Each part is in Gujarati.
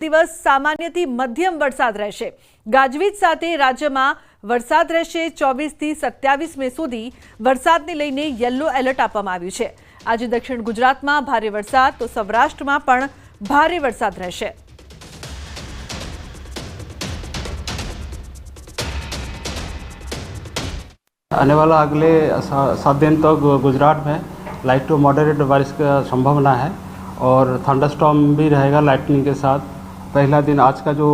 દિવસ સામાન્યથી મધ્યમ વરસાદ રહેશે। ગાજવીજ સાથે રાજ્યમાં વરસાદ રહેશે। 24 થી 27 મે સુધી વરસાદને લઈને યલો એલર્ટ આપવામાં આવ્યું છે। આજે દક્ષિણ ગુજરાતમાં ભારે વરસાદ તો સૌરાષ્ટ્રમાં પણ ભારે વરસાદ રહેશે। आने वाला अगले 7 दिन तक गुजरात में लाइट टू मॉडरेट बारिश का संभावना है और थंडरस्टॉर्म भी रहेगा लाइटनिंग के साथ। पहला दिन आज का जो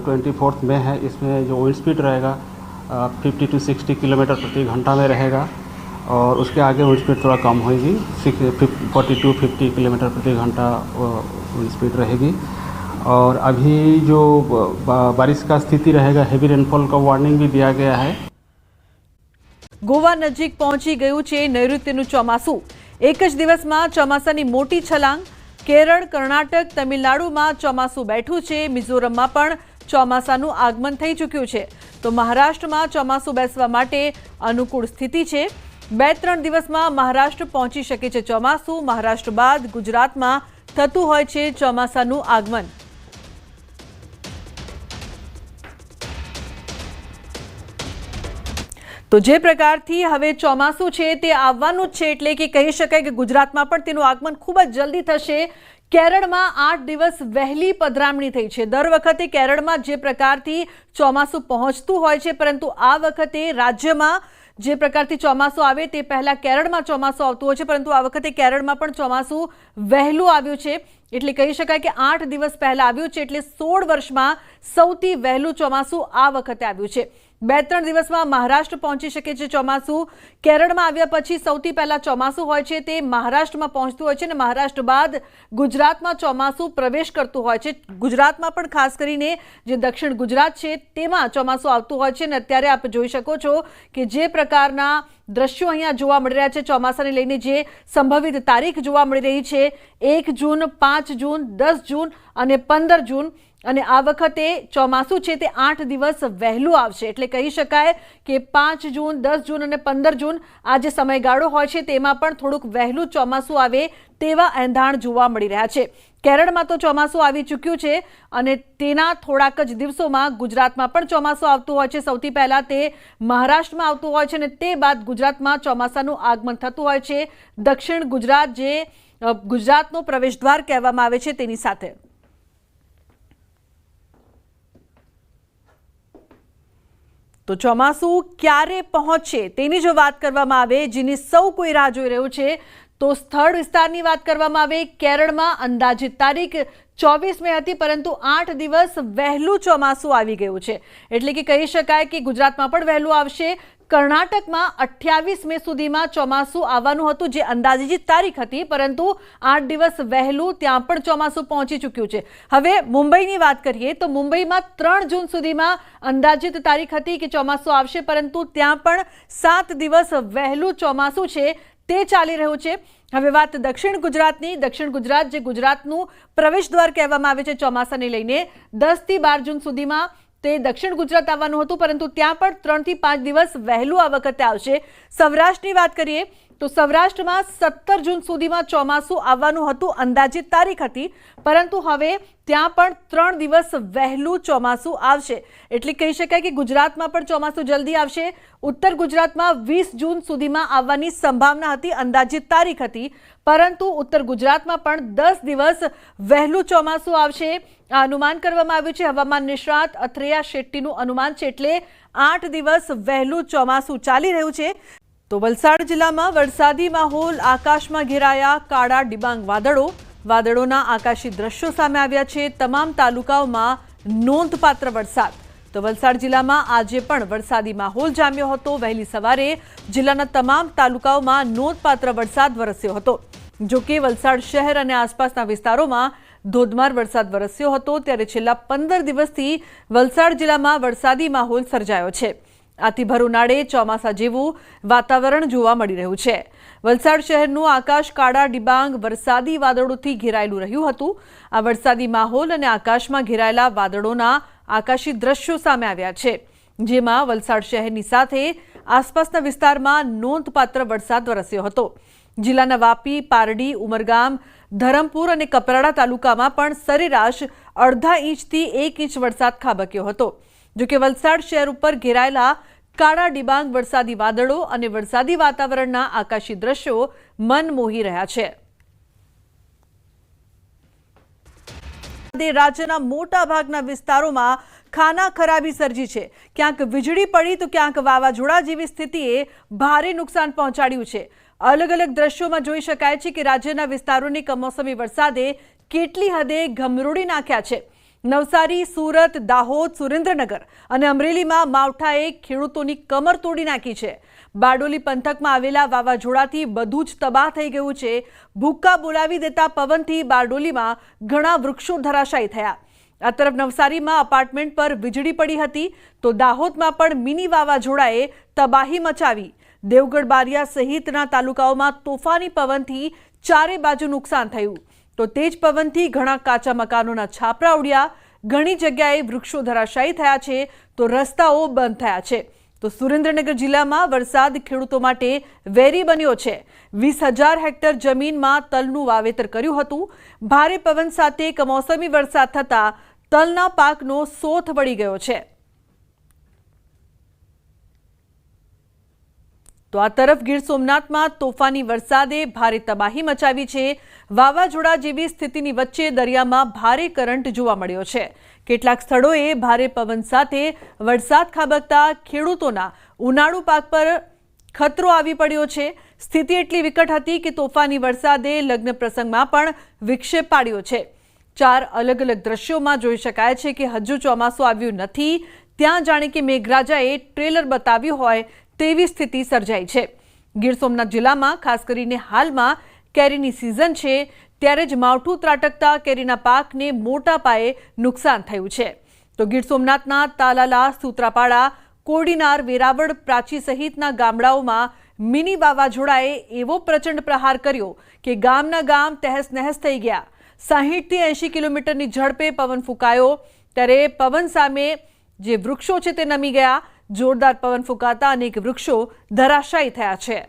24 मई है, इसमें जो विंड स्पीड रहेगा 50 to 60 किलोमीटर प्रति घंटा में रहेगा और उसके आगे विंड स्पीड थोड़ा कम होगी, 40 to 50 किलोमीटर प्रति घंटा विंड स्पीड रहेगी। और अभी जो बारिश का स्थिति रहेगा, हेवी रेनफॉल का वार्निंग भी दिया गया है। गोवा नजीक पहुंची गયું છે નૈઋત્યનું ચોમાસું। એક જ દિવસમાં ચોમાસાની મોટી છલાંગ। કેરળ, કર્ણાટક, તમિલનાડુમાં ચોમાસું બેઠું છે। મિઝોરમમાં પણ ચોમાસાનું આગમન થઈ ચૂક્યું છે તો મહારાષ્ટ્રમાં ચોમાસું બેસવા માટે અનુકૂળ સ્થિતિ છે। 2-3 દિવસમાં મહારાષ્ટ્ર પહોંચી શકે છે ચોમાસું। મહારાષ્ટ્ર બાદ ગુજરાતમાં થતું હોય છે ચોમાસાનું આગમન। तो जे प्रकारथी हवे चोमासुं छे ते आववानुं ज छे, एटले के कही शकाय के गुजरातमां पण तेनुं आगमन खूब ज जल्दी थशे। केरळमां 8 दिवस वहेली पधरामणी थई छे। दर वखते केरळमां जे प्रकारथी चोमासुं पहोंचतुं होय छे, परंतु आ वखते राज्यमां जे प्रकारथी चोमासुं आवे ते पहेला केरळमां चोमासुं आवतुं होय छे, परंतु आ वखते केरळमां पण चोमासुं वहेલું આવ્યું છે। એટલે કહી શકાય કે 8 દિવસ પહેલા આવ્યું છે, એટલે 16 વર્ષમાં સૌથી વહેલું ચોમાસું આ વખતે આવ્યું છે। 2-3 દિવસમાં મહારાષ્ટ્ર પહોંચી શકે છે ચોમાસું। કેરળમાં આવ્યા પછી સૌથી પહેલા ચોમાસું હોય છે તે મહારાષ્ટ્રમાં પહોંચતું હોય છે અને મહારાષ્ટ્ર બાદ ગુજરાતમાં ચોમાસું પ્રવેશ કરતું હોય છે। ગુજરાતમાં પણ ખાસ કરીને જે દક્ષિણ ગુજરાત છે તેમાં ચોમાસું આવતું હોય છે અને અત્યારે આપ જોઈ શકો છો કે જે પ્રકારના દ્રશ્યો અહીંયા જોવા મળી રહ્યા છે ચોમાસાને લઈને જે સંભવિત તારીખ જોવા મળી રહી છે 1 જૂન, 5 જૂન, 10 જૂન અને 15 જૂન। અને આ વખતે ચોમાસું છે તે 8 દિવસ વહેલું આવશે, એટલે કહી શકાય કે 5 જૂન, 10 જૂન અને 15 જૂન આ જે સમયગાળો હોય છે તેમાં પણ થોડુંક વહેલું ચોમાસું આવે તેવા એંધાણ જોવા મળી રહ્યા છે। કેરળમાં તો ચોમાસું આવી ચૂક્યું છે અને તેના થોડાક જ દિવસોમાં ગુજરાતમાં પણ ચોમાસું આવતું હોય છે। સૌથી પહેલા તે મહારાષ્ટ્રમાં આવતું હોય છે અને તે બાદ ગુજરાતમાં ચોમાસાનું આગમન થતું હોય છે। દક્ષિણ ગુજરાત જે ગુજરાતનો પ્રવેશદ્વાર કહેવામાં આવે છે તેની સાથે। तो ચોમાસું ક્યારે પહોંચે તેની જો વાત કરવામાં આવે, જેની સૌ કોઈ રાહ જોઈ રહ્યું છે, તો સ્થળ વિસ્તારની વાત કરવામાં આવે કેરળમાં અંદાજિત તારીખ 24 મે હતી, પરંતુ 8 દિવસ વહેલું ચોમાસું આવી ગયું છે, એટલે કે કહી શકાય કે ગુજરાતમાં પણ વહેલું આવશે। કર્ણાટકમાં 28 મે સુધીમાં ચોમાસું આવવાનું હતું, જે અંદાજિત તારીખ હતી, પરંતુ 8 દિવસ વહેલું ત્યાં પણ ચોમાસું પહોંચી ચૂક્યું છે। હવે મુંબઈની વાત કરીએ તો મુંબઈમાં 3 જૂન સુધીમાં અંદાજિત તારીખ હતી કે ચોમાસું આવશે, પરંતુ ત્યાં પણ 7 દિવસ વહેલું ચોમાસું છે તે ચાલી રહ્યું છે। હવે વાત દક્ષિણ ગુજરાતની। દક્ષિણ ગુજરાત જે ગુજરાતનું પ્રવેશદ્વાર કહેવામાં આવે છે ચોમાસાને લઈને, 10 થી 12 જૂન સુધીમાં તે દક્ષિણ ગુજરાત આવવાનું હતું, પરંતુ ત્યાં પણ 3 થી 5 દિવસ વહેલું આ વખતે આવશે। સૌરાષ્ટ્રની વાત કરીએ તો સૌરાષ્ટ્રમાં 17 જૂન સુધીમાં ચોમાસું આવવાનું હતું, અંદાજિત તારીખ હતી, પરંતુ હવે ત્યાં પણ 3 દિવસ વહેલું ચોમાસું આવશે, એટલે કહી શકાય કે ગુજરાતમાં પણ ચોમાસું જલ્દી આવશે। ઉત્તર ગુજરાતમાં 20 જૂન સુધીમાં આવવાની સંભાવના હતી, અંદાજિત તારીખ હતી, પરંતુ ઉત્તર ગુજરાતમાં પણ 10 દિવસ વહેલું ચોમાસું આવશે આ અનુમાન કરવામાં આવ્યું છે। હવામાન નિષ્ણાત અથરેયા શેટ્ટીનું અનુમાન છે, એટલે 8 દિવસ વહેલું ચોમાસું ચાલી રહ્યું છે। તો વલસાડ જિલ્લામાં વરસાદી માહોલ। આકાશમાં ઘેરાયા કાળા ડિબાંગ વાદળો। વાદળોના આકાશી દ્રશ્યો સામે આવ્યા છે। તમામ તાલુકાઓમાં નોંધપાત્ર વરસાદ। તો વલસાડ જિલ્લામાં આજે પણ વરસાદી માહોલ જામ્યો હતો। વહેલી સવારે જિલ્લાના તમામ તાલુકાઓમાં નોંધપાત્ર વરસાદ વરસ્યો હતો। જો કે વલસાડ શહેર અને આસપાસના વિસ્તારોમાં ધોધમાર વરસાદ વરસ્યો હતો, ત્યારે છેલ્લા 15 દિવસથી વલસાડ જિલ્લામાં વરસાદી માહોલ સર્જાયો છે। આથી ભર ઉનાળે ચોમાસા જેવું વાતાવરણ જોવા મળી રહ્યું છે। વલસાડ શહેરનું આકાશ કાળા ડિબાંગ વરસાદી વાદળોથી ઘેરાયેલું રહ્યું હતું। આ વરસાદી માહોલ અને આકાશમાં ઘેરાયેલા વાદળોના આકાશી દ્રશ્યો સામે આવ્યા છે, જેમાં વલસાડ શહેરની સાથે આસપાસના વિસ્તારમાં નોંધપાત્ર વરસાદ વરસ્યો હતો। જિલ્લાના વાપી, પારડી, ઉમરગામ, ધરમપુર અને કપરાડા તાલુકામાં પણ સરેરાશ અડધા ઇંચથી 1 ઇંચ વરસાદ ખાબક્યો હતો. જોકે વલસાડ શહેર ઉપર ઘેરાયેલા કાળા ડિબાંગ વરસાદી વાદળો અને વરસાદી વાતાવરણના આકાશી દ્રશ્યો મન મોહી રહ્યા છે. રાજ્યના મોટા ભાગના વિસ્તારોમાં ખાના ખરાબી સર્જી છે. ક્યાંક વીજળી પડી તો ક્યાંક વાવાઝોડા જેવી સ્થિતિએ ભારે નુકસાન પહોંચાડ્યું છે. અલગ અલગ દ્રશ્યોમાં જોઈ શકાય છે કે રાજ્યના વિસ્તારોની કમોસમી વરસાદે કેટલી હદે ગમરોડી નાખ્યા છે. નવસારી, સુરત, દાહોદ, સુરેન્દ્રનગર અને અમરેલીમાં માવઠાએ ખેડૂતોની કમર તોડી નાખી છે. બારડોલી પંથકમાં આવેલા વાવાઝોડાથી બધું જ તબાહ થઈ ગયું છે. ભૂક્કા બોલાવી દેતા પવનથી બારડોલીમાં ઘણા વૃક્ષો ધરાશાયી થયા. આ તરફ નવસારીમાં અપાર્ટમેન્ટ પર વીજળી પડી હતી તો દાહોદમાં પણ મિની વાવાઝોડાએ તબાહી મચાવી. દેવગઢ, બારિયા સહિતના તાલુકાઓમાં તોફાની પવનથી ચારે બાજુ નુકસાન થયું. તો તેજ પવનથી ઘણા કાચા મકાનોના છાપરા ઉડ્યા. ઘણી જગ્યાએ વૃક્ષો ધરાશાયી થયા છે તો રસ્તાઓ બંધ થયા છે. તો સુરેન્દ્રનગર જિલ્લામાં વરસાદ ખેડૂતો માટે વેરી બન્યો છે. 20,000 હેક્ટર જમીનમાં તલનું વાવેતર કર્યું હતું. ભારે પવન સાથે કમોસમી વરસાદ થતા તલના પાકનો સોથ વળી ગયો છે. તો આ તરફ ગીર સોમનાથમાં તોફાની વરસાદે ભારે તબાહી મચાવી છે. વાવાઝોડા જેવી સ્થિતિની વચ્ચે દરિયામાં ભારે કરંટ જોવા મળ્યો છે. કેટલાક સ્થળોએ ભારે પવન સાથે વરસાદ ખાબકતા ખેડૂતોના ઉનાળુ પાક પર ખતરો આવી પડ્યો છે. સ્થિતિ એટલી વિકટ હતી કે તોફાની વરસાદે લગ્ન પ્રસંગમાં પણ વિક્ષેપ પાડ્યો છે. 4 અલગ અલગ દ્રશ્યોમાં જોઈ શકાય છે કે હજુ ચોમાસું આવ્યું નથી ત્યાં જાણે કે મેઘરાજાએ ટ્રેલર બતાવ્યું હોય તેવી સ્થિતિ સર્જાઈ છે. ગીર સોમનાથ જિલ્લામાં ખાસ કરીને હાલમાં કેરીની સિઝન છે ત્યારે જ માવઠું ત્રાટકતા કેરીના પાકને મોટા પાયે નુકસાન થયું છે. તો ગીર સોમનાથના તાલાલા, સૂત્રાપાડા, કોડીનાર, વેરાવળ, પ્રાચી સહિતના ગામડાઓમાં મિની વાવાઝોડાએ એવો પ્રચંડ પ્રહાર કર્યો કે ગામના ગામ તહેસ નહેસ થઈ ગયા. 60 થી 80 કિલોમીટરની ઝડપે પવન ફૂંકાયો ત્યારે પવન સામે જે વૃક્ષો છે તે નમી ગયા. જોરદાર પવન ફૂંકાતા અનેક વૃક્ષો ધરાશાયી થયા છે.